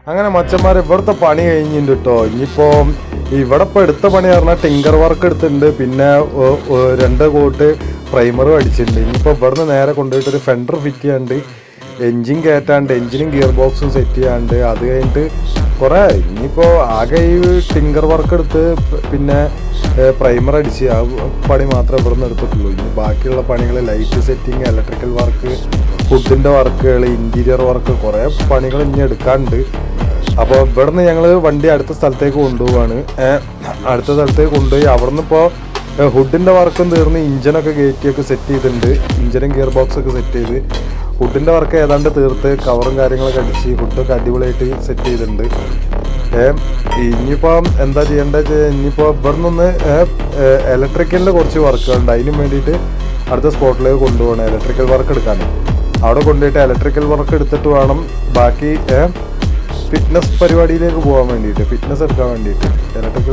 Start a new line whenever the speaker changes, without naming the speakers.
അങ്ങനെ മച്ചന്മാർ ഇവിടുത്തെ പണി കഴിഞ്ഞിട്ടുണ്ട് കേട്ടോ. ഇനിയിപ്പോൾ ഇവിടെ ഇപ്പോൾ എടുത്ത പണി പറഞ്ഞാൽ ടിങ്കർ വർക്ക് എടുത്തിട്ടുണ്ട്, പിന്നെ 2 കോട്ട് പ്രൈമറും അടിച്ചിട്ടുണ്ട്. ഇനിയിപ്പോൾ ഇവിടുന്ന് നേരെ കൊണ്ടുപോയിട്ടൊരു ഫെൻഡർ ഫിറ്റ് ചെയ്യാണ്ട്, എൻജിൻ കയറ്റാണ്ട്, എൻജിനും ഗിയർ ബോക്സും സെറ്റ് ചെയ്യാണ്ട്, അത് കഴിഞ്ഞിട്ട് കുറേ ഇനിയിപ്പോൾ ആകെ ഈ ടിങ്കർ വർക്ക് എടുത്ത് പിന്നെ പ്രൈമർ അടിച്ച് ആ പണി മാത്രമേ ഇവിടുന്ന് എടുത്തിട്ടുള്ളൂ. ഇനി ബാക്കിയുള്ള പണികൾ ലൈറ്റ് സെറ്റിങ്, ഇലക്ട്രിക്കൽ വർക്ക്, ഫുഡിൻ്റെ വർക്കുകൾ, ഇൻറ്റീരിയർ വർക്ക്, കുറേ പണികൾ ഇനി എടുക്കാനുണ്ട്. അപ്പോൾ ഇവിടുന്ന് ഞങ്ങൾ വണ്ടി അടുത്ത സ്ഥലത്തേക്ക് കൊണ്ടുപോവാണ്. അടുത്ത സ്ഥലത്തേക്ക് കൊണ്ടുപോയി അവിടുന്ന് ഇപ്പോൾ ഹുഡിൻ്റെ വർക്കും തീർന്ന് ഇഞ്ചിനൊക്കെ കയറ്റിയൊക്കെ സെറ്റ് ചെയ്തിട്ടുണ്ട്. ഇഞ്ചിനും ഗിയർ ബോക്സൊക്കെ സെറ്റ് ചെയ്ത് ഹുഡിൻ്റെ വർക്ക് ഏതാണ്ട് തീർത്ത് കവറും കാര്യങ്ങളൊക്കെ അടിച്ച് ഹുഡൊക്കെ അടിപൊളിയായിട്ട് സെറ്റ് ചെയ്തിട്ടുണ്ട്. ഇനിയിപ്പോൾ എന്താ ചെയ്യേണ്ടത് വെച്ചാൽ ഇനിയിപ്പോൾ ഇവിടെ നിന്ന് ഇലക്ട്രിക്കലിൻ്റെ കുറച്ച് വർക്കുകളുണ്ട്. അതിനും വേണ്ടിയിട്ട് അടുത്ത സ്പോട്ടിലേക്ക് കൊണ്ടുപോകണം ഇലക്ട്രിക്കൽ വർക്ക് എടുക്കാൻ. അവിടെ കൊണ്ടുപോയിട്ട് ഇലക്ട്രിക്കൽ വർക്ക് എടുത്തിട്ട് വേണം ബാക്കി ഫിറ്റ്നസ് പരിപാടിയിലേക്ക് പോകാൻ വേണ്ടിയിട്ട്, ഫിറ്റ്നസ് എടുക്കാൻ വേണ്ടിയിട്ട് ഇലക്ട്രിക്കൽ